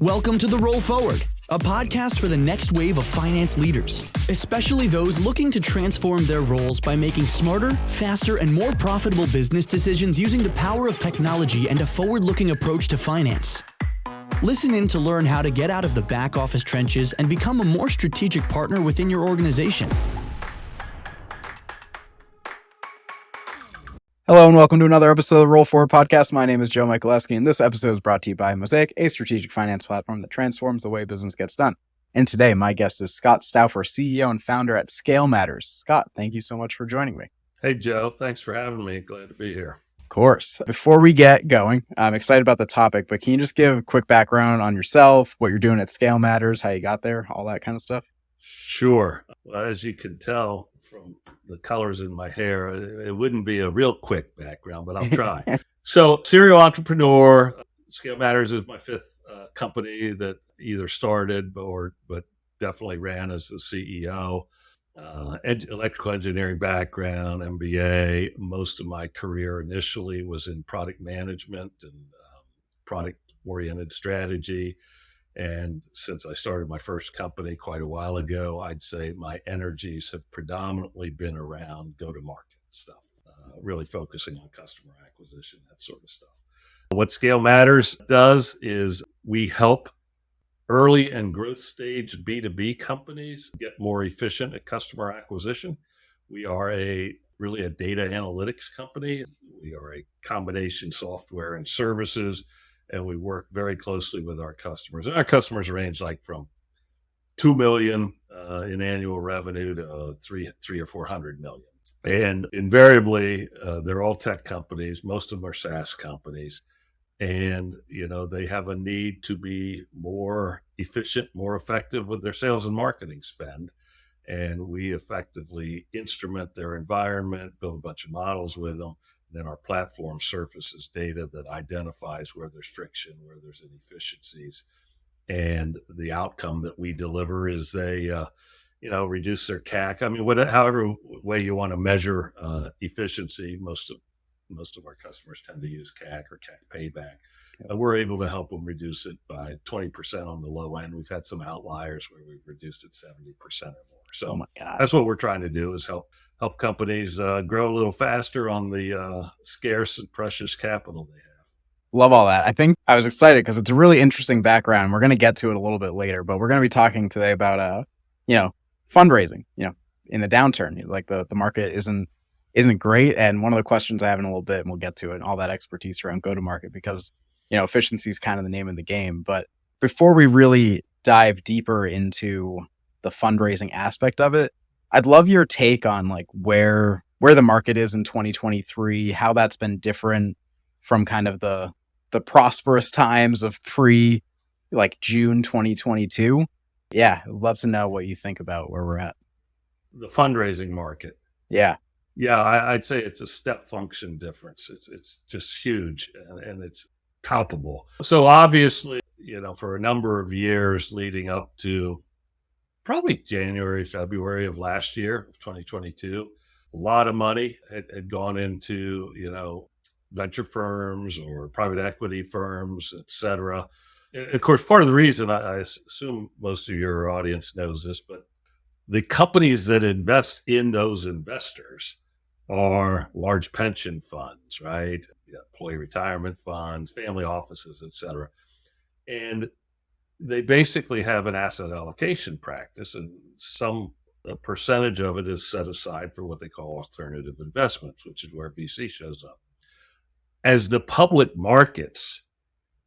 Welcome to The Roll Forward, a podcast for the next wave of finance leaders, especially those looking to transform their roles by making smarter, faster, and more profitable business decisions using the power of technology and a forward-looking approach to finance. Listen in to learn how to get out of the back office trenches and become a more strategic partner within your organization. Hello and welcome to another episode of the Roll Forward podcast. My name is Joe Michalowski, and this episode is brought to you by Mosaic, a strategic finance platform that transforms the way business gets done. And today, my guest is Scott Stouffer, CEO and founder at scaleMatters. Scott, thank you so much for joining me. Hey, Joe. Thanks for having me. Glad to be here. Of course. Before we get going, I'm excited about the topic, but can you just give a quick background on yourself, what you're doing at scaleMatters, how you got there, all that kind of stuff? Sure. Well, as you can tell from the colors in my hair, it wouldn't be a real quick background, but I'll try. So, serial entrepreneur. scaleMatters is my fifth company that either started but definitely ran as the CEO. Electrical engineering background, MBA. Most of my career initially was in product management and product-oriented strategy. And since I started my first company quite a while ago, I'd say my energies have predominantly been around go-to-market stuff, really focusing on customer acquisition, that sort of stuff. What scaleMatters does is we help early and growth stage B2B companies get more efficient at customer acquisition. We are really a data analytics company. We are a combination software and services, and we work very closely with our customers. And our customers range like from 2 million in annual revenue to 300 or 400 million. And invariably, they're all tech companies. Most of them are SaaS companies. And, they have a need to be more efficient, more effective with their sales and marketing spend. And we effectively instrument their environment, build a bunch of models with them. Then our platform surfaces data that identifies where there's friction, where there's inefficiencies. And the outcome that we deliver is they, reduce their CAC. I mean, however way you want to measure efficiency, most of our customers tend to use CAC or CAC payback. We're able to help them reduce it by 20% on the low end. We've had some outliers where we've reduced it 70% or more. So that's what we're trying to do is help companies grow a little faster on the scarce and precious capital they have. Love all that. I think I was excited because it's a really interesting background. We're going to get to it a little bit later, but we're going to be talking today about, fundraising, in the downturn. Like the market isn't great. And one of the questions I have in a little bit, and we'll get to it, and all that expertise around go-to-market because, efficiency is kind of the name of the game. But before we really dive deeper into the fundraising aspect of it, I'd love your take on like where the market is in 2023, how that's been different from kind of the prosperous times of June 2022. Yeah, I'd love to know what you think about where we're at. The fundraising market. Yeah. Yeah, I'd say it's a step function difference. It's just huge and it's palpable. So obviously, for a number of years leading up to probably January, February of last year, of 2022, a lot of money had gone into, venture firms or private equity firms, et cetera. And of course, part of the reason, I assume most of your audience knows this, but the companies that invest in those investors are large pension funds, right? Employee retirement funds, family offices, et cetera. And they basically have an asset allocation practice, and a percentage of it is set aside for what they call alternative investments, which is where VC shows up. As the public markets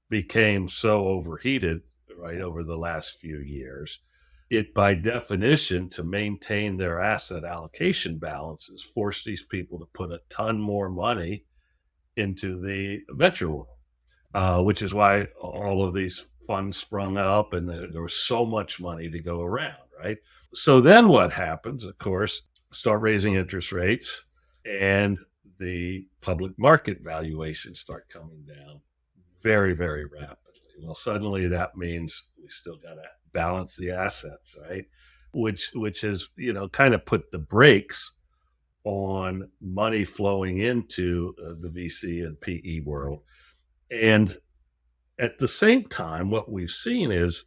became so overheated, right, over the last few years, it by definition, to maintain their asset allocation balances, forced these people to put a ton more money into the venture world, which is why all of these funds sprung up and there was so much money to go around, right? So then what happens, of course, start raising interest rates and the public market valuations start coming down very, very rapidly. Well, suddenly that means we still got to balance the assets, right? Which has, kind of put the brakes on money flowing into the VC and PE world. And At the same time, what we've seen is,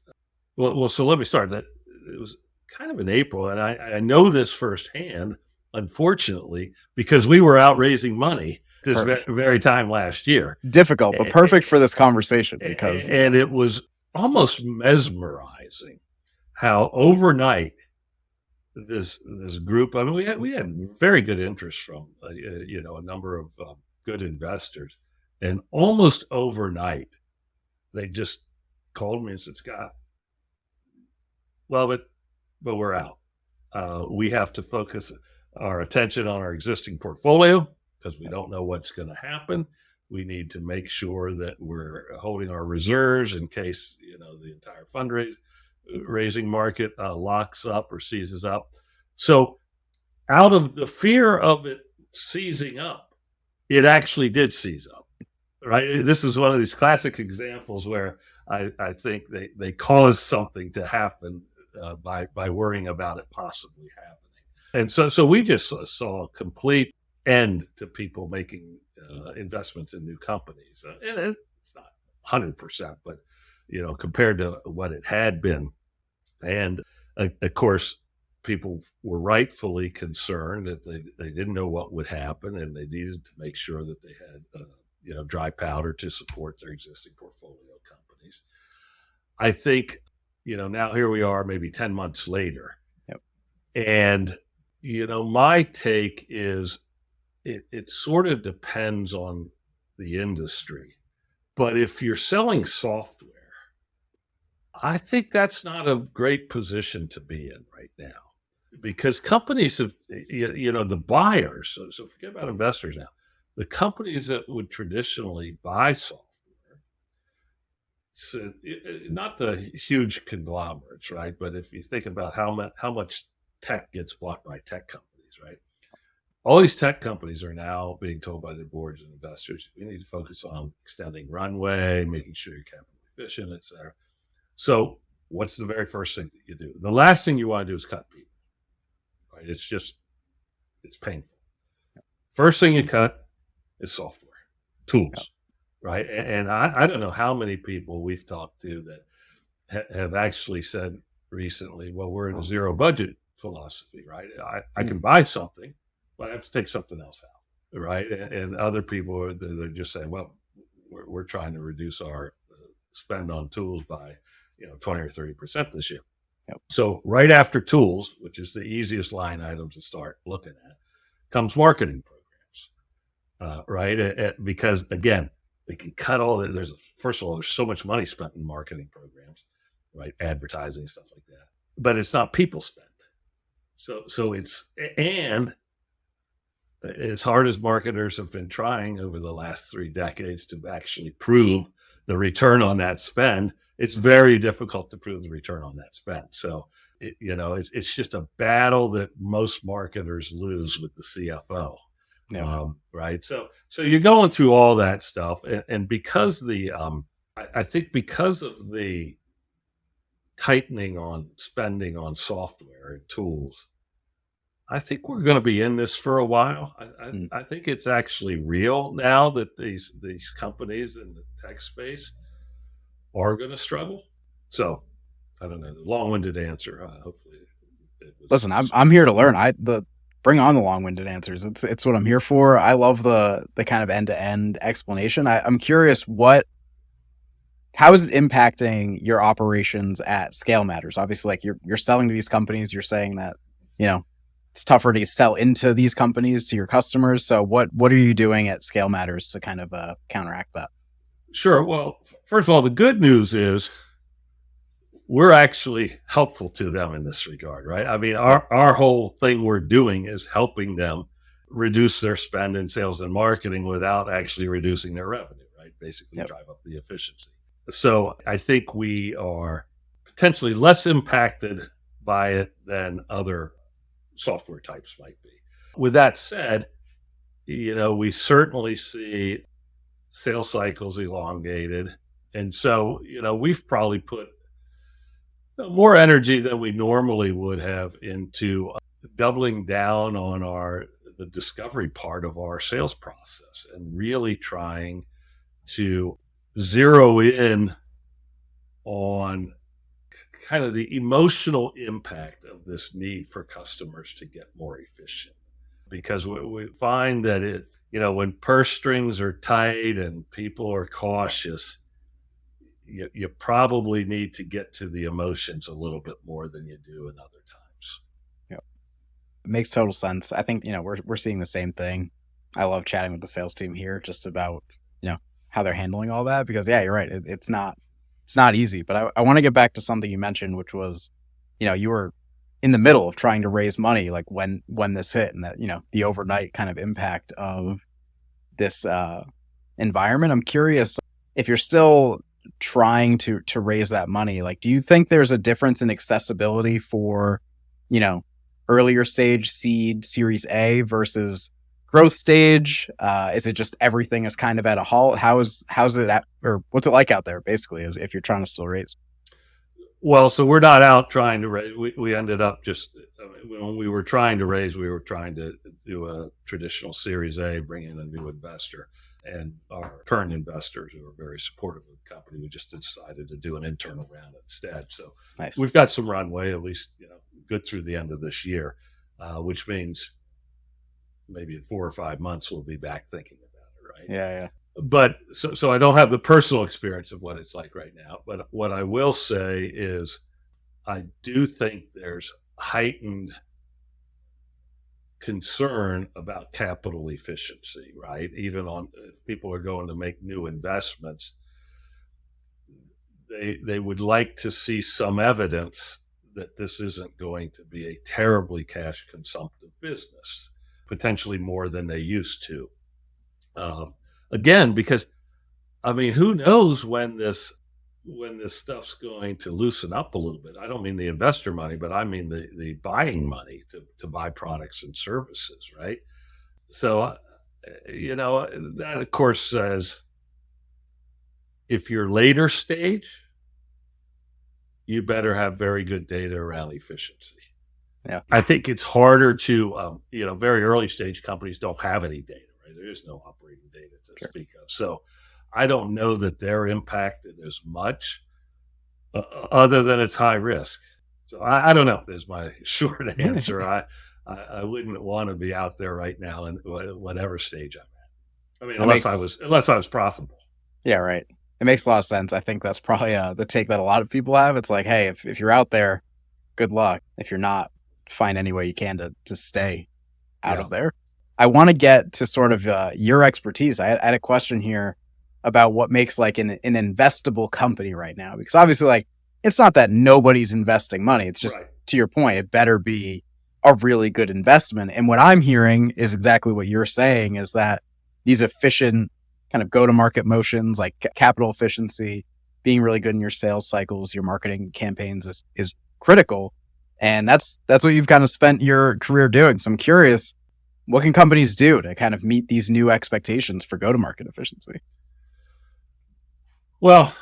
so let me start that. It was kind of in April, and I know this firsthand, unfortunately, because we were out raising money this very time last year. Difficult, but perfect for this conversation because. And it was almost mesmerizing how overnight this group, I mean, we had very good interest from, a number of good investors, and almost overnight, they just called me and said, Scott, well, but we're out. We have to focus our attention on our existing portfolio because we don't know what's going to happen. We need to make sure that we're holding our reserves in case, the entire fundraising market locks up or seizes up. So out of the fear of it seizing up, it actually did seize up, right? This is one of these classic examples where I think they caused something to happen by worrying about it possibly happening. And so we just saw a complete end to people making investments in new companies. And it's not 100%, but, compared to what it had been. And of course, people were rightfully concerned that they didn't know what would happen, and they needed to make sure that they had, dry powder to support their existing portfolio companies. I think, now here we are maybe 10 months later. Yep. And, my take is it sort of depends on the industry. But if you're selling software, I think that's not a great position to be in right now, because companies have, the buyers, so forget about investors now, the companies that would traditionally buy software, so not the huge conglomerates, right? But if you think about how much tech gets bought by tech companies, right? All these tech companies are now being told by their boards and investors, we need to focus on extending runway, making sure you're capital efficient, et cetera. So what's the very first thing that you do? The last thing you want to do is cut people, right? It's painful. First thing you cut is software, tools, right? And I don't know how many people we've talked to that have actually said recently, well, we're in a zero budget philosophy, right? I can buy something, but I have to take something else out, right? And other people, they're just saying, well, we're trying to reduce our spend on tools by 20 or 30% this year. Yep. So right after tools, which is the easiest line item to start looking at, comes marketing programs, right? Because again, they can cut all that. First of all, there's so much money spent in marketing programs, right? Advertising, stuff like that. But it's not people spend. So and as hard as marketers have been trying over the last 3 decades to actually prove the return on that spend, it's very difficult to prove the return on that spend. So, it's just a battle that most marketers lose with the CFO, right? So you're going through all that stuff, and because I think because of the tightening on spending on software and tools, I think we're going to be in this for a while. I think it's actually real now that these companies in the tech space are going to struggle. So I don't know, long-winded answer. Hopefully Listen, I'm here to learn. Bring on the long-winded answers. It's what I'm here for. I love the kind of end-to-end explanation. I'm curious, how is it impacting your operations at scaleMatters? Obviously, like you're selling to these companies, you're saying that, it's tougher to sell into these companies to your customers. So what are you doing at scaleMatters to kind of counteract that? Sure. Well, first of all, the good news is we're actually helpful to them in this regard, right? I mean, our whole thing we're doing is helping them reduce their spend in sales and marketing without actually reducing their revenue, right? Basically drive up the efficiency. So I think we are potentially less impacted by it than other software types might be. With that said, we certainly see sales cycles elongated. And so, we've probably put more energy than we normally would have into doubling down on the discovery part of our sales process and really trying to zero in on kind of the emotional impact of this need for customers to get more efficient. Because we find that when purse strings are tight and people are cautious, you probably need to get to the emotions a little bit more than you do in other times. Yep. It makes total sense. I think, we're seeing the same thing. I love chatting with the sales team here just about, how they're handling all that, because yeah, you're right. It's not easy, but I want to get back to something you mentioned, which was, you were in the middle of trying to raise money, like when this hit, and that, the overnight kind of impact of this environment. I'm curious if you're still trying to raise that money. Like, do you think there's a difference in accessibility for, earlier stage seed Series A versus growth stage? Is it just everything is kind of at a halt? How's it at, or what's it like out there basically if you're trying to still raise? Well, so we're not out trying to raise. We ended up when we were trying to raise, we were trying to do a traditional Series A, bring in a new investor. And our current investors who are very supportive of the company, we just decided to do an internal round instead. So Nice. We've got some runway, at least, good through the end of this year, which means maybe in 4 or 5 months we'll be back thinking about it, right? Yeah. But so I don't have the personal experience of what it's like right now. But what I will say is I do think there's heightened concern about capital efficiency, right? Even if people are going to make new investments, they would like to see some evidence that this isn't going to be a terribly cash consumptive business, potentially more than they used to. Again, because who knows when this stuff's going to loosen up a little bit. I don't mean the investor money, but I mean the buying money to buy products and services, right? So, that of course says if you're later stage, you better have very good data around efficiency. Yeah. I think it's harder to, very early stage companies don't have any data, right? There is no operating data to speak of. So I don't know that they're impacted as much other than it's high risk. So I don't know is my short answer. I wouldn't want to be out there right now in whatever stage I'm at. Unless I was profitable. Yeah, right. It makes a lot of sense. I think that's probably the take that a lot of people have. It's like, hey, if you're out there, good luck. If you're not, find any way you can to stay out of there. I want to get to sort of your expertise. I had a question here about what makes like an investable company right now, because obviously like it's not that nobody's investing money. It's just, to your point, it better be a really good investment. And what I'm hearing is exactly what you're saying, is that these efficient kind of go-to-market motions, like capital efficiency, being really good in your sales cycles, your marketing campaigns is critical. And that's what you've kind of spent your career doing. So I'm curious, what can companies do to kind of meet these new expectations for go-to-market efficiency? Well,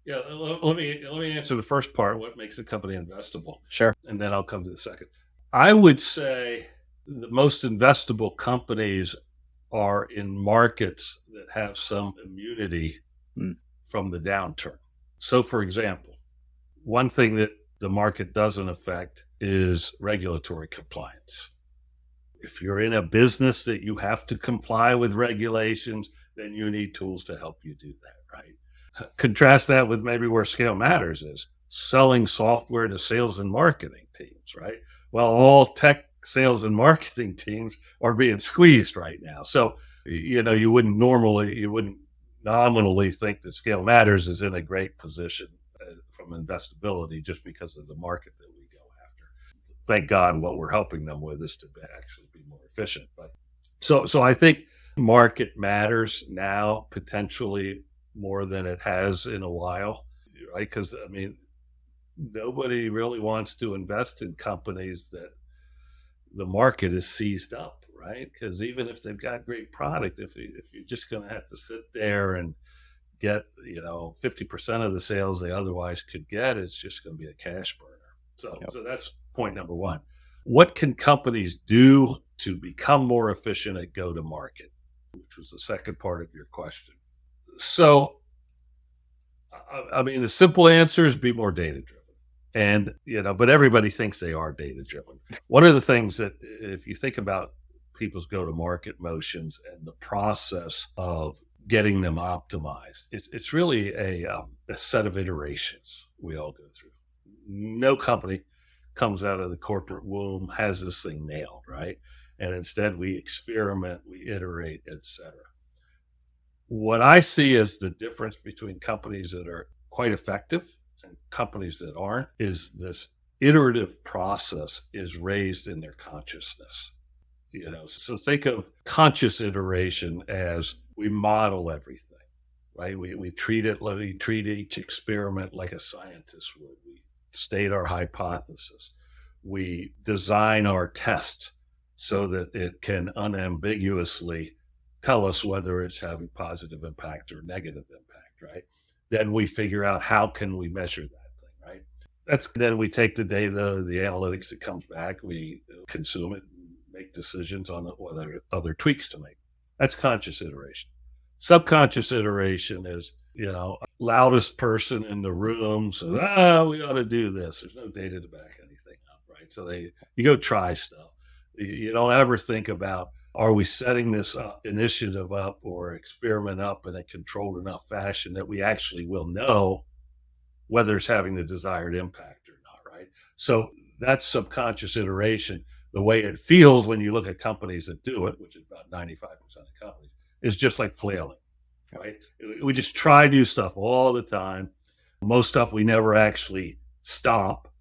yeah, let me answer the first part, what makes a company investable. Sure. And then I'll come to the second. I would say the most investable companies are in markets that have some immunity from the downturn. So, for example, one thing that the market doesn't affect is regulatory compliance. If you're in a business that you have to comply with regulations, then you need tools to help you do that, right? Contrast that with maybe where scaleMatters is, selling software to sales and marketing teams, right? Well, all tech sales and marketing teams are being squeezed right now. So, you wouldn't nominally think that scaleMatters is in a great position from investability just because of the market that we go after. Thank God what we're helping them with is to actually be more efficient. But so I think market matters now potentially more than it has in a while, right? Because nobody really wants to invest in companies that the market is seized up, right? Because even if they've got great product, if you're just going to have to sit there and get 50% of the sales they otherwise could get, it's just going to be a cash burner. So that's point number one. What can companies do to become more efficient at go-to-market, which was the second part of your question? So, I mean, the simple answer is be more data driven. And, but everybody thinks they are data driven. One of the things that, if you think about people's go to market motions and the process of getting them optimized, it's really a set of iterations we all go through. No company comes out of the corporate womb, has this thing nailed, right? And instead we experiment, we iterate, etc. What I see as the difference between companies that are quite effective and companies that aren't is this iterative process is raised in their consciousness. So think of conscious iteration as we model everything, right? We treat each experiment like a scientist would. We state our hypothesis. We design our test so that it can unambiguously tell us whether it's having positive impact or negative impact, right? Then we figure out how can we measure that thing, right? Then we take the data, the analytics that comes back, we consume it, and make decisions on whether other tweaks to make. That's conscious iteration. Subconscious iteration is, loudest person in the room says, we ought to do this. There's no data to back anything up, right? So you go try stuff. You don't ever think about, are we setting this initiative up or experiment up in a controlled enough fashion that we actually will know whether it's having the desired impact or not, right? So that's subconscious iteration. The way it feels when you look at companies that do it, which is about 95% of companies, is just like flailing, right? We just try new stuff all the time. Most stuff we never actually stop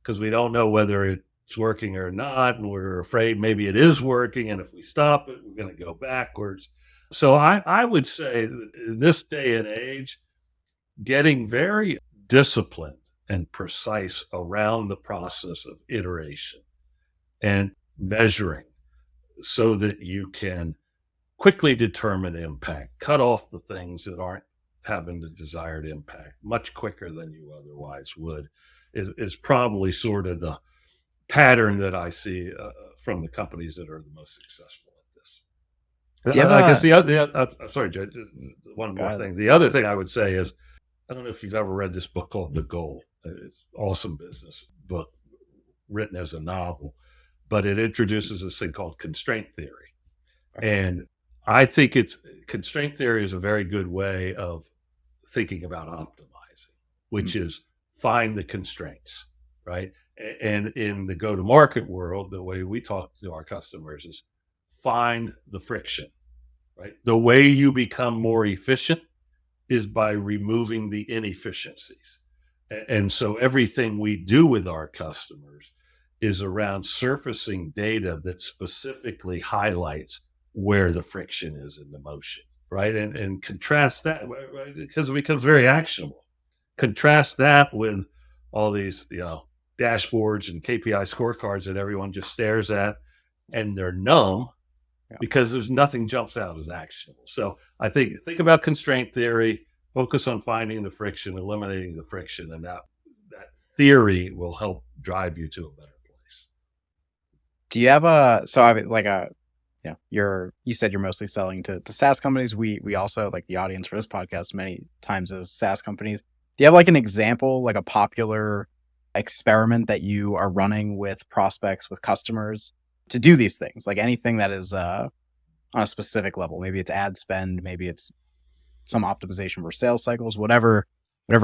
because we don't know whether it's working or not, and we're afraid maybe it is working, and if we stop it, we're going to go backwards. So I would say that in this day and age, getting very disciplined and precise around the process of iteration and measuring so that you can quickly determine impact, cut off the things that aren't having the desired impact much quicker than you otherwise would, is probably sort of the pattern that I see from the companies that are the most successful at this. I guess the other, sorry, Joe, one more thing. The other thing I would say is, I don't know if you've ever read this book called The Goal. It's an awesome business book written as a novel, but it introduces this thing called constraint theory. And I think constraint theory is a very good way of thinking about optimizing, which is find the constraints, right? And in the go-to-market world, the way we talk to our customers is find the friction, right? The way you become more efficient is by removing the inefficiencies. And so everything we do with our customers is around surfacing data that specifically highlights where the friction is in the motion, right? And contrast that, right? Because it becomes very actionable. Contrast that with all these, dashboards and KPI scorecards that everyone just stares at, and they're numb because there's nothing jumps out as actionable. So I think about constraint theory, focus on finding the friction, eliminating the friction, and that theory will help drive you to a better place. Do you have you said you're mostly selling to SaaS companies. We also, like the audience for this podcast many times is SaaS companies. Do you have like an example, like a popular experiment that you are running with prospects, with customers to do these things? Like anything that is on a specific level. Maybe it's ad spend, maybe it's some optimization for sales cycles, whatever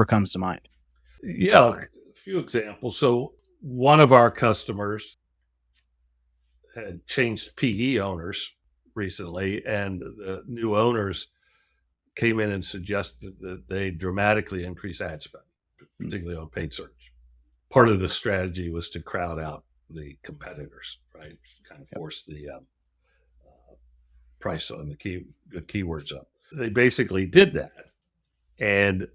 comes to mind. Yeah, a few examples. So one of our customers had changed PE owners recently, and the new owners came in and suggested that they dramatically increase ad spend, particularly on paid search. Part of the strategy was to crowd out the competitors, right? Kind of force the price on the good keywords up. They basically did that. And,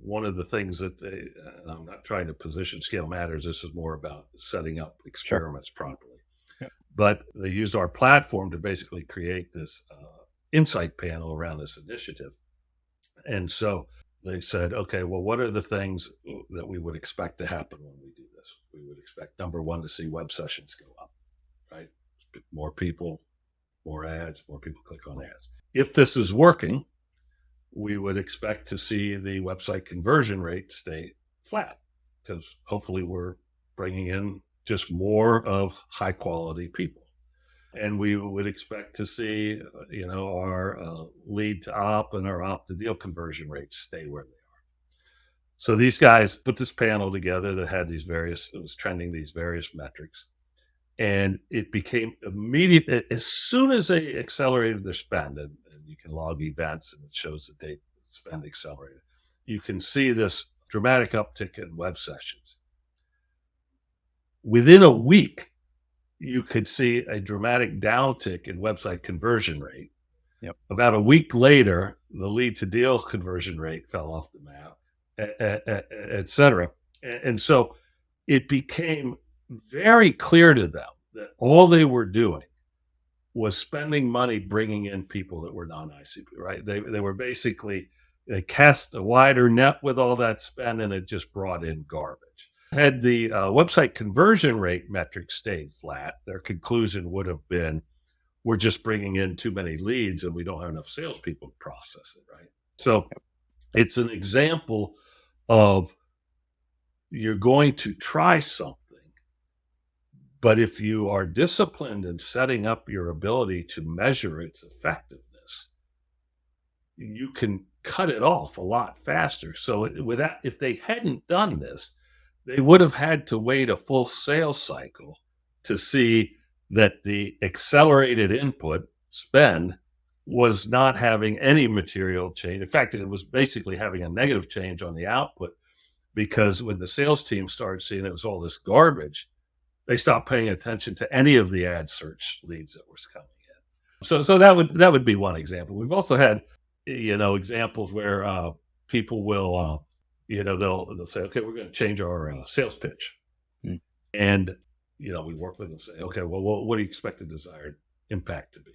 one of the things that and I'm not trying to position scaleMatters, this is more about setting up experiments properly. Yeah. But they used our platform to basically create this insight panel around this initiative. And so they said, okay, well, what are the things that we would expect to happen when we do this? We would expect, number one, to see web sessions go up, right? More people, more ads, more people click on ads. If this is working, we would expect to see the website conversion rate stay flat, because hopefully we're bringing in just more of high quality people. And we would expect to see, our lead to op and our op to deal conversion rates stay where they are. So these guys put this panel together that had it was trending these various metrics. And it became immediate as soon as they accelerated their spend, and you can log events and it shows the date spend accelerated. You can see this dramatic uptick in web sessions. Within a week, you could see a dramatic downtick in website conversion rate. Yep. About a week later, the lead to deal conversion rate fell off the map, et cetera. And so it became very clear to them that all they were doing was spending money bringing in people that were non-ICP, right? They were basically, they cast a wider net with all that spend, and it just brought in garbage. Had the website conversion rate metric stayed flat, their conclusion would have been, we're just bringing in too many leads and we don't have enough salespeople to process it, right? So it's an example of, you're going to try something, but if you are disciplined in setting up your ability to measure its effectiveness, you can cut it off a lot faster. So with that, if they hadn't done this, they would have had to wait a full sales cycle to see that the accelerated input spend was not having any material change. In fact, it was basically having a negative change on the output, because when the sales team started seeing it was all this garbage, they stopped paying attention to any of the ad search leads that were coming in. So that would be one example. We've also had, examples where people will, they'll say, okay, we're going to change our sales pitch. And, we work with them, say, okay, well, what do you expect the desired impact to be?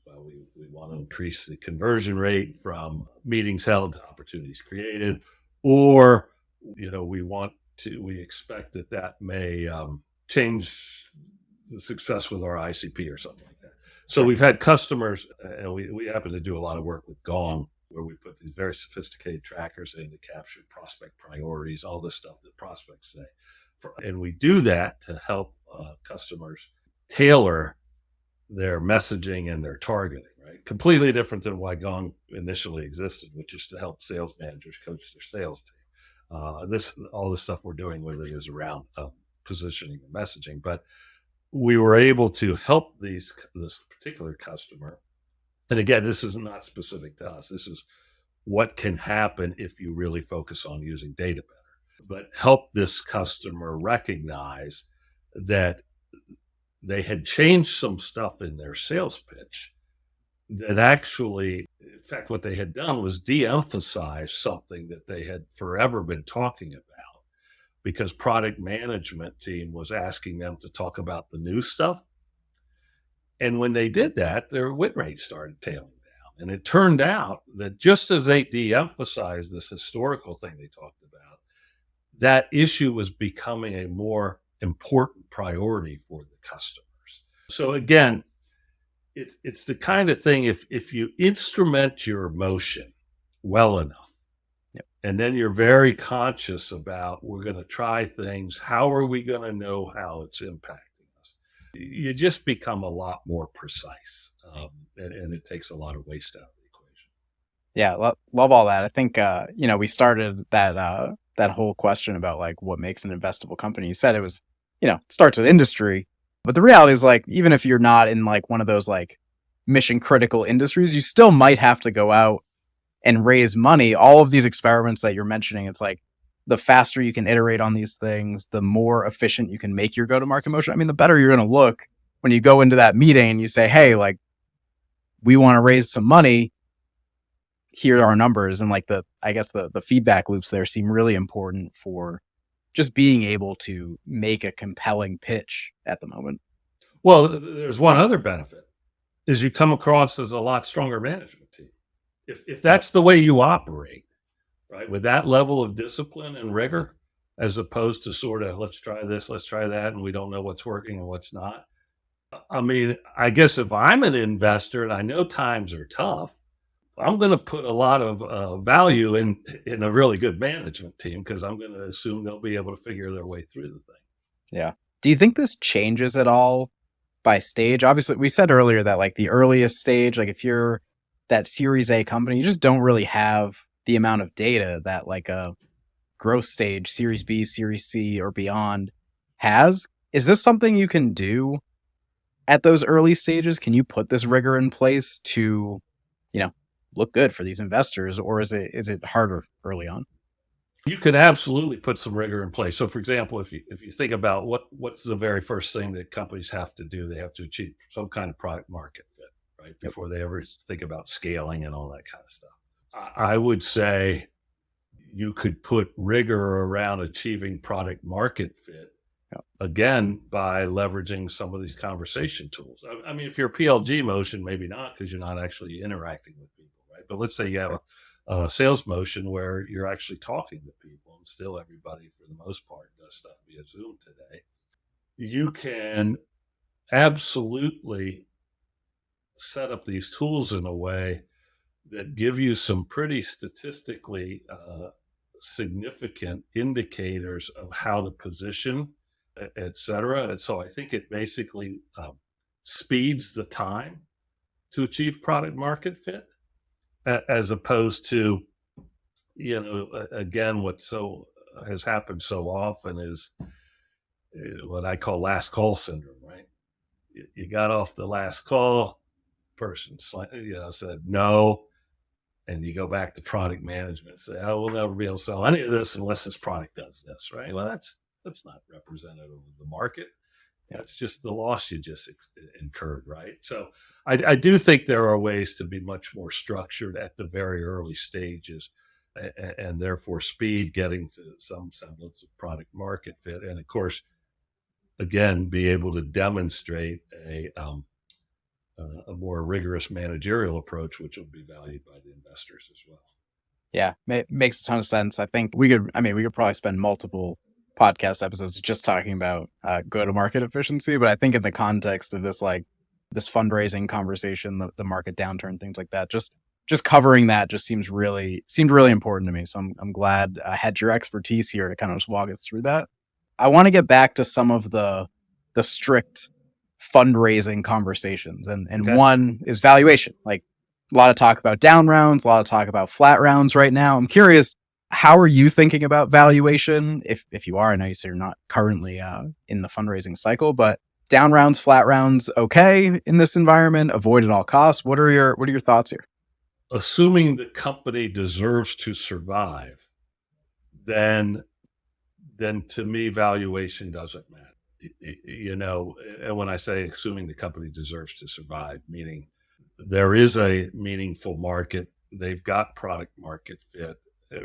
Well, we want to increase the conversion rate from meetings held to opportunities created, or, we expect that may change the success with our ICP or something like that. So we've had customers, and we happen to do a lot of work with Gong, where we put these very sophisticated trackers in to capture prospect priorities, all this stuff that prospects say. And we do that to help customers tailor their messaging and their targeting, right? Completely different than why Gong initially existed, which is to help sales managers coach their sales team. All the stuff we're doing with it is around positioning and messaging, but we were able to help this particular customer. And again, this is not specific to us. This is what can happen if you really focus on using data better, but help this customer recognize that they had changed some stuff in their sales pitch that actually, in fact, what they had done was de-emphasize something that they had forever been talking about, because product management team was asking them to talk about the new stuff. And when they did that, their win rate started tailing down. And it turned out that just as they de-emphasized this historical thing they talked about, that issue was becoming a more important priority for the customers. So again, it's the kind of thing, if you instrument your motion well enough, and then you're very conscious about, we're going to try things, how are we going to know how it's impacting us? You just become a lot more precise, and it takes a lot of waste out of the equation. Yeah, love all that. I think, we started that whole question about like what makes an investable company. You said it was, starts with industry, but the reality is, like, even if you're not in like one of those like mission critical industries, you still might have to go out and raise money. All of these experiments that you're mentioning, it's like the faster you can iterate on these things, the more efficient you can make your go-to-market motion. I mean, the better you're going to look when you go into that meeting and you say, hey, like, we want to raise some money. Here are our numbers. And like the feedback loops there seem really important for just being able to make a compelling pitch at the moment. Well, there's one other benefit, is you come across as a lot stronger management team. If that's the way you operate, right, with that level of discipline and rigor, as opposed to sort of, let's try this, let's try that, and we don't know what's working and what's not. I mean, I guess if I'm an investor and I know times are tough, I'm going to put a lot of value in a really good management team, because I'm going to assume they'll be able to figure their way through the thing. Yeah. Do you think this changes at all by stage? Obviously, we said earlier that like the earliest stage, like if you're that Series A company, you just don't really have the amount of data that like a growth stage, Series B, Series C, or beyond has. Is this something you can do at those early stages? Can you put this rigor in place to, look good for these investors, or is it harder early on? You can absolutely put some rigor in place. So, for example, if you think about what's the very first thing that companies have to do, they have to achieve some kind of product market fit, right? Before they ever think about scaling and all that kind of stuff. I would say you could put rigor around achieving product market fit, again, by leveraging some of these conversation tools. I mean, if you're a PLG motion, maybe not, because you're not actually interacting with people, right? But let's say you have a sales motion where you're actually talking to people, and still everybody, for the most part, does stuff via Zoom today. You can absolutely set up these tools in a way that give you some pretty statistically significant indicators of how to position, et cetera. And so I think it basically speeds the time to achieve product market fit, as opposed to, again, what has happened so often is what I call last call syndrome, right? You got off the last call, person said no, and you go back to product management and say, oh, we'll never be able to sell any of this unless this product does this, right? Well, that's not representative of the market. That's just the loss you just incurred, right? So I do think there are ways to be much more structured at the very early stages, and therefore speed getting to some semblance of product market fit. And of course, again, be able to demonstrate a more rigorous managerial approach, which will be valued by the investors as well. Yeah, makes a ton of sense. I think we could probably spend multiple podcast episodes just talking about go-to-market efficiency, but I think in the context of this, like this fundraising conversation, the market downturn, things like that, just covering that just seemed really important to me. So I'm glad I had your expertise here to kind of just walk us through that. I want to get back to some of the strict fundraising conversations, and okay. One is valuation. Like a lot of talk about down rounds, a lot of talk about flat rounds right now. I'm curious, how are you thinking about valuation? If you are, I know you say you're not currently in the fundraising cycle, but down rounds, flat rounds, okay in this environment, avoid at all costs. What are your thoughts here? Assuming the company deserves to survive, then to me, valuation doesn't matter. And when I say assuming the company deserves to survive, meaning there is a meaningful market, they've got product market fit,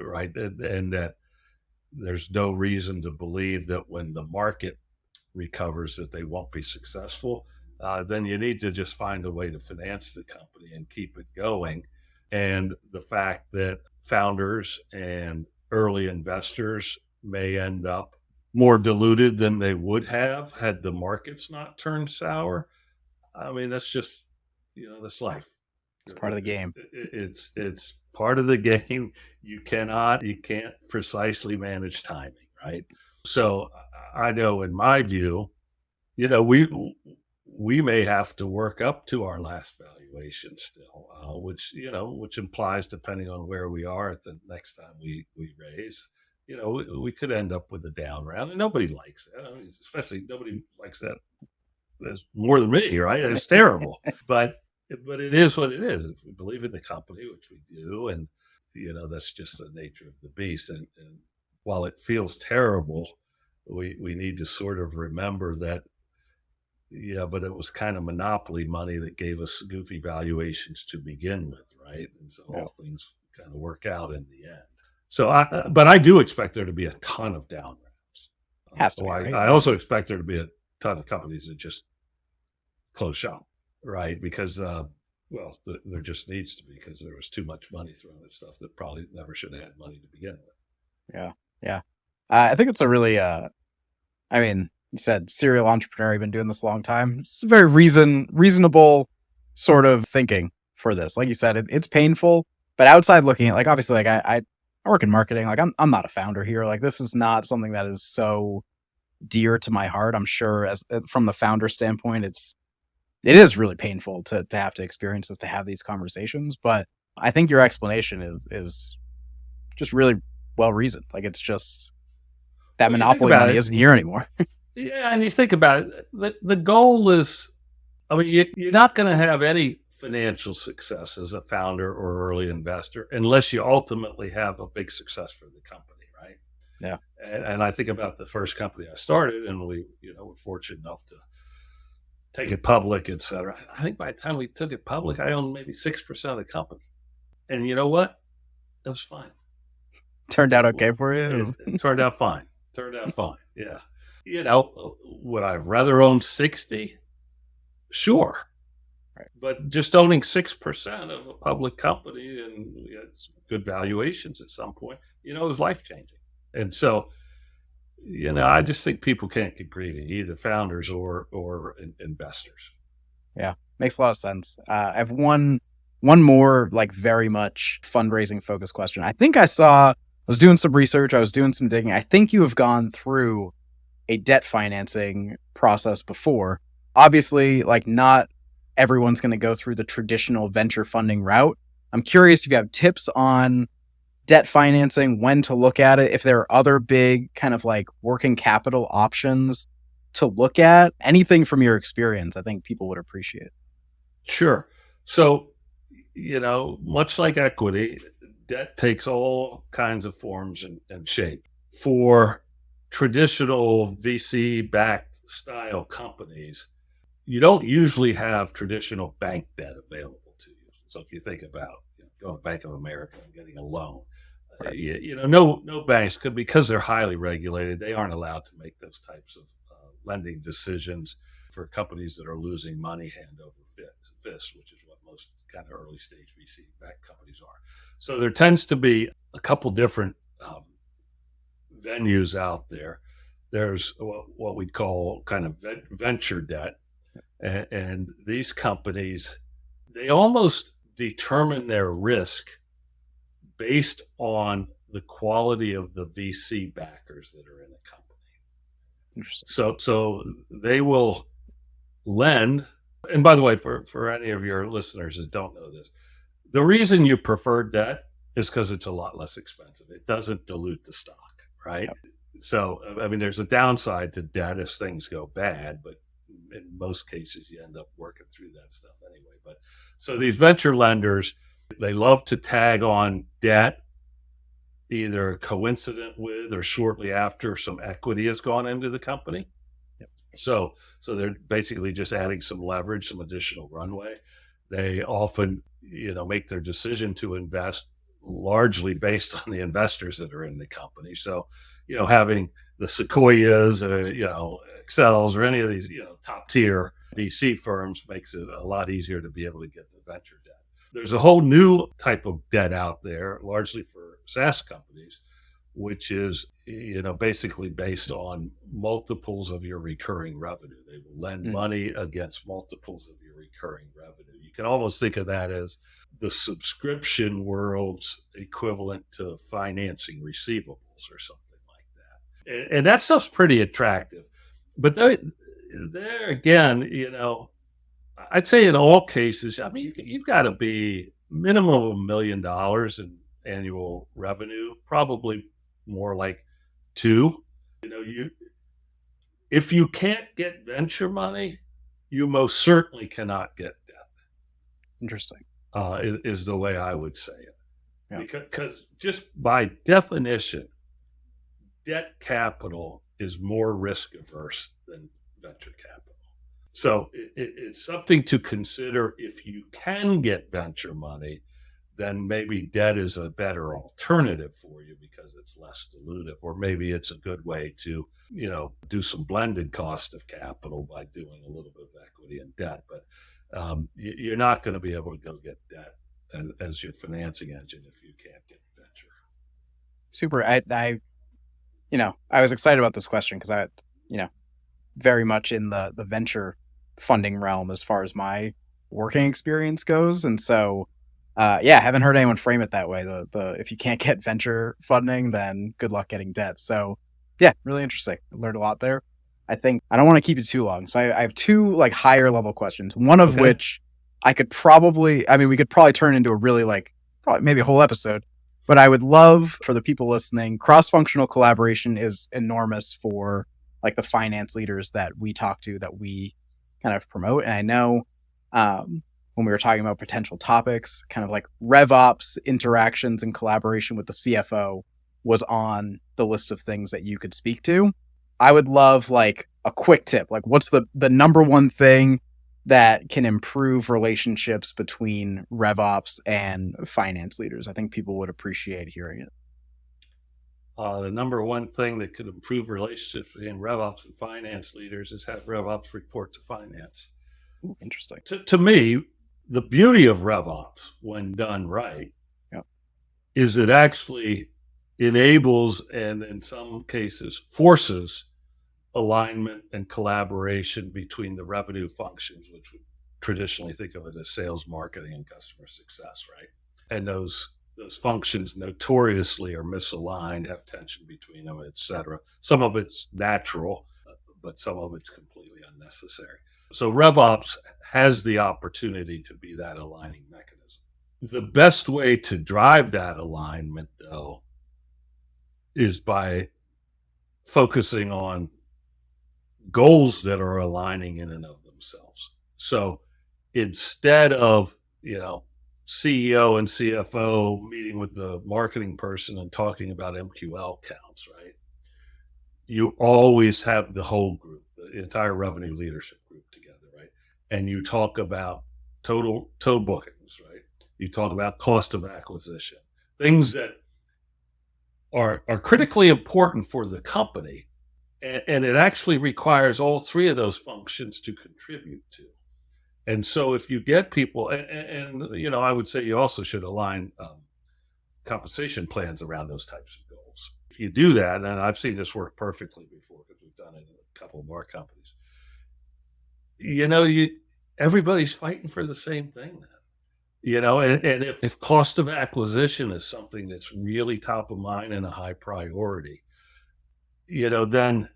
right? And that there's no reason to believe that when the market recovers that they won't be successful, then you need to just find a way to finance the company and keep it going. And the fact that founders and early investors may end up more diluted than they would have had the markets not turned sour. I mean, that's just, that's life. It's part of the game. It's part of the game. You can't precisely manage timing, right? So I know, in my view, we may have to work up to our last valuation still, which implies, depending on where we are at the next time we raise, we could end up with a down round, and nobody likes that. I mean, especially nobody likes that. That's more than me, right? It's terrible, but it is what it is. If we believe in the company, which we do, and that's just the nature of the beast. And while it feels terrible, we need to sort of remember that, but it was kind of monopoly money that gave us goofy valuations to begin with, right? And so all things kind of work out in the end. So, but I do expect there to be a ton of down rounds. Has to be, right? I also expect there to be a ton of companies that just close shop, right? Because, there just needs to be, because there was too much money thrown at stuff that probably never should have had money to begin with. Yeah. I think it's a really, you said serial entrepreneur, you've been doing this a long time. It's a very reasonable sort of thinking for this. Like you said, it's painful, but outside looking at, like, obviously, like I work in marketing. Like I'm not a founder here. Like this is not something that is so dear to my heart. I'm sure as from the founder standpoint, it is really painful to have to experience this, to have these conversations. But I think your explanation is just really well reasoned. Like it's just that monopoly money isn't here anymore. Yeah, and you think about it, the goal is, I mean, you're not going to have any financial success as a founder or early investor unless you ultimately have a big success for the company, right? Yeah. And I think about the first company I started, and we, were fortunate enough to take it public, et cetera. I think by the time we took it public, I owned maybe 6% of the company. And you know what? It was fine. Turned out okay for you? It turned out fine. Yeah. Would I rather own 60? Sure. Right. But just owning 6% of a public company and it's good valuations at some point, it was life-changing. And so, I just think people can't get greedy, either founders or investors. Yeah, makes a lot of sense. I have one more, like, very much fundraising focused question. I was doing some research. I was doing some digging. I think you have gone through a debt financing process before. Obviously, like, not everyone's going to go through the traditional venture funding route. I'm curious if you have tips on debt financing, when to look at it, if there are other big kind of like working capital options to look at. Anything from your experience, I think people would appreciate. Sure. So, much like equity, debt takes all kinds of forms and shape. For traditional VC-backed style companies, you don't usually have traditional bank debt available to you. So if you think about going to Bank of America and getting a loan, right. No banks could, because they're highly regulated, they aren't allowed to make those types of lending decisions for companies that are losing money hand over fist, which is what most kind of early stage VC-backed companies are. So there tends to be a couple different venues out there. There's what we'd call kind of venture debt. And these companies, they almost determine their risk based on the quality of the VC backers that are in the company. Interesting. So they will lend. And by the way, for any of your listeners that don't know this, the reason you prefer debt is because it's a lot less expensive. It doesn't dilute the stock, right? Yep. So, I mean, there's a downside to debt as things go bad, but in most cases, you end up working through that stuff anyway. But so these venture lenders, they love to tag on debt, either coincident with or shortly after some equity has gone into the company. Yep. So they're basically just adding some leverage, some additional runway. They often, make their decision to invest largely based on the investors that are in the company. So, having the Sequoias, Excels, or any of these, top tier VC firms makes it a lot easier to be able to get the venture debt. There's a whole new type of debt out there, largely for SaaS companies, which is, basically based on multiples of your recurring revenue. They will lend money against multiples of your recurring revenue. You can almost think of that as the subscription world's equivalent to financing receivables or something like that. And that stuff's pretty attractive. But there again, I'd say in all cases, I mean, you've got to be minimum of $1 million in annual revenue, probably more like 2. If you can't get venture money, you most certainly cannot get debt. Interesting. Is the way I would say it. Yeah. Because just by definition, debt capital is more risk averse than venture capital. So it's something to consider. If you can get venture money, then maybe debt is a better alternative for you because it's less dilutive, or maybe it's a good way to, do some blended cost of capital by doing a little bit of equity and debt. But you're not going to be able to go get debt as your financing engine if you can't get venture. Super. I was excited about this question because I, very much in the venture funding realm as far as my working experience goes. And so, yeah, haven't heard anyone frame it that way. The if you can't get venture funding, then good luck getting debt. So yeah, really interesting. I learned a lot there. I think I don't want to keep it too long. So I have two like higher level questions, one of which we could probably turn into a really probably maybe a whole episode, but I would love for the people listening, cross-functional collaboration is enormous for like the finance leaders that we talk to, that we kind of promote. And I know when we were talking about potential topics, kind of like RevOps interactions and collaboration with the CFO was on the list of things that you could speak to. I would love like a quick tip. Like what's the number one thing that can improve relationships between RevOps and finance leaders? I think people would appreciate hearing it. The number one thing that could improve relationships between RevOps and finance leaders is have RevOps report to finance. Ooh, interesting. To me, the beauty of RevOps, when done right, is it actually enables and in some cases forces alignment and collaboration between the revenue functions, which we traditionally think of it as sales, marketing, and customer success, right? And those functions notoriously are misaligned, have tension between them, et cetera. Some of it's natural, but some of it's completely unnecessary. So RevOps has the opportunity to be that aligning mechanism. The best way to drive that alignment, though, is by focusing on goals that are aligning in and of themselves. So instead of, CEO and CFO meeting with the marketing person and talking about MQL counts, right? You always have the whole group, the entire revenue leadership group together, right? And you talk about total bookings, right? You talk about cost of acquisition, things that are critically important for the company. And it actually requires all three of those functions to contribute to. And so if you get people, and I would say you also should align compensation plans around those types of goals. If you do that, and I've seen this work perfectly before because we've done it in a couple of our companies, everybody's fighting for the same thing now. And if cost of acquisition is something that's really top of mind and a high priority, then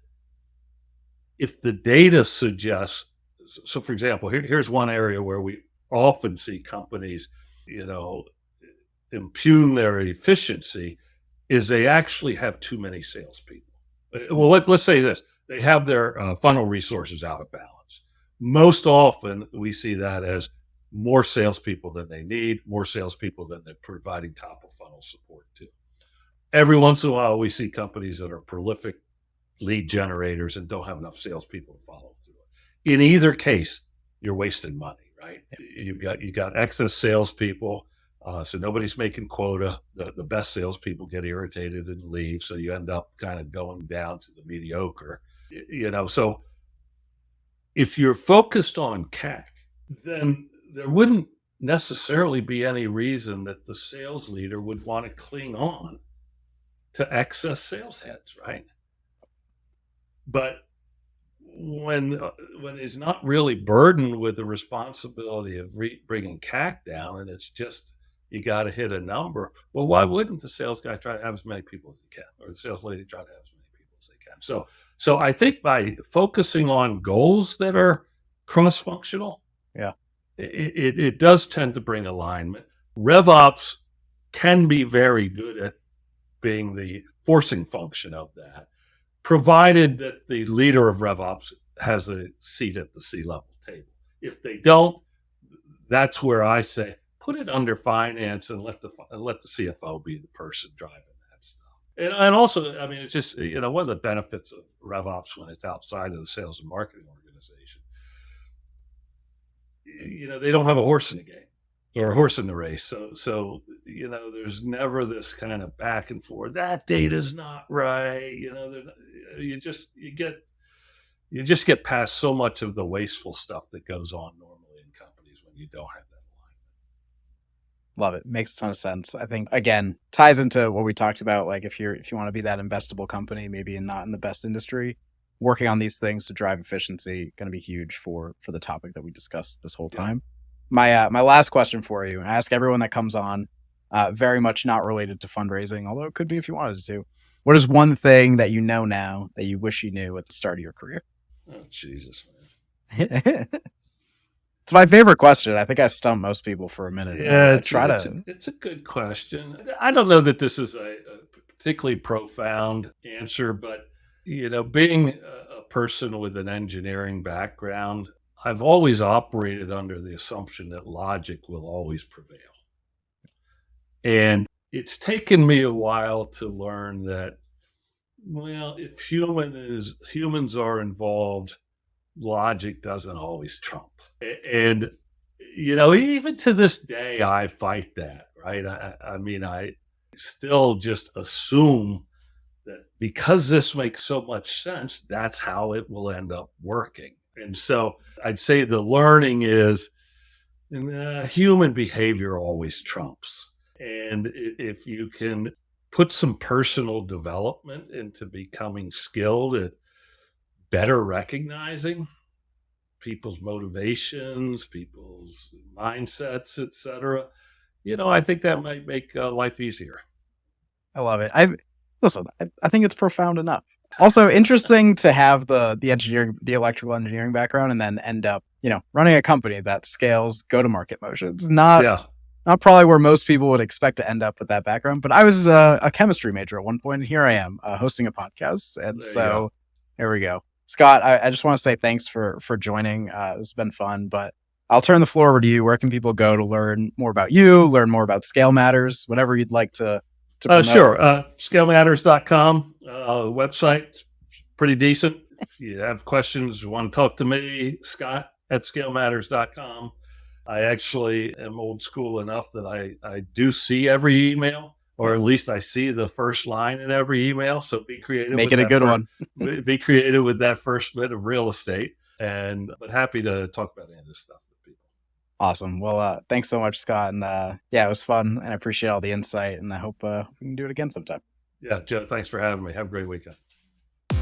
if the data suggests, so for example, here's one area where we often see companies, impugn their efficiency, is they actually have too many salespeople. Well, let's say this, they have their funnel resources out of balance. Most often we see that as more salespeople than they need, more salespeople than they're providing top of funnel support to. Every once in a while, we see companies that are prolific lead generators and don't have enough salespeople to follow through it. In either case, you're wasting money, right? You got excess salespeople, so nobody's making quota. The best salespeople get irritated and leave, so you end up kind of going down to the mediocre. So if you're focused on CAC, then there wouldn't necessarily be any reason that the sales leader would want to cling on to excess sales heads, right? But when he's not really burdened with the responsibility of bringing CAC down, and it's just you got to hit a number, well, why wouldn't the sales guy try to have as many people as he can, or the sales lady try to have as many people as they can? So I think by focusing on goals that are cross-functional, it does tend to bring alignment. RevOps can be very good at being the forcing function of that, provided that the leader of RevOps has a seat at the C-level table. If they don't, that's where I say put it under finance and let the CFO be the person driving that stuff. And also, it's just one of the benefits of RevOps when it's outside of the sales and marketing organization. They don't have a horse in the game or a horse in the race. So there's never this kind of back and forth. That data's not right. You just get past so much of the wasteful stuff that goes on normally in companies when you don't have that alignment. Love it. Makes a ton of sense. I think, again, ties into what we talked about. Like if you want to be that investable company, maybe not in the best industry, working on these things to drive efficiency, going to be huge for the topic that we discussed this whole time. My last question for you, and I ask everyone that comes on, very much not related to fundraising, although it could be if you wanted to. What is one thing that you know now that you wish you knew at the start of your career? Oh, Jesus, man. It's my favorite question. I think I stumped most people for a minute. Yeah, it's a good question. I don't know that this is a particularly profound answer, but being a person with an engineering background, I've always operated under the assumption that logic will always prevail. And it's taken me a while to learn that, well, if humans are involved, logic doesn't always trump. And, even to this day, I fight that, right? I mean, I still just assume that because this makes so much sense, that's how it will end up working. And so I'd say the learning is human behavior always trumps. And if you can put some personal development into becoming skilled at better recognizing people's motivations, people's mindsets, etc., I think that might make life easier. I love it. I think it's profound enough. Also interesting to have the electrical engineering background and then end up, running a company that scales go-to-market motions. Not probably where most people would expect to end up with that background, but I was a chemistry major at one point, and here I am hosting a podcast. And so there we go. Scott, I just want to say thanks for joining. It's been fun, but I'll turn the floor over to you. Where can people go to learn more about you, learn more about ScaleMatters, whatever you'd like to promote? Sure. scaleMatters.com website, pretty decent. If you have questions, you want to talk to me, Scott at scaleMatters.com. I actually am old school enough that I do see every email, or at least I see the first line in every email. So be creative. Make it a good one. Be creative with that first bit of real estate, but happy to talk about any of this stuff with people. Awesome. Well, thanks so much, Scott. And it was fun, and I appreciate all the insight, and I hope we can do it again sometime. Yeah, Joe, thanks for having me. Have a great weekend.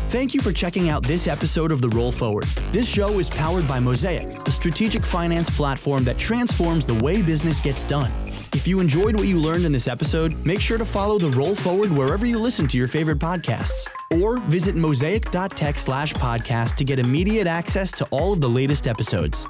Thank you for checking out this episode of The Roll Forward. This show is powered by Mosaic, a strategic finance platform that transforms the way business gets done. If you enjoyed what you learned in this episode, make sure to follow The Roll Forward wherever you listen to your favorite podcasts, or visit mosaic.tech/podcast to get immediate access to all of the latest episodes.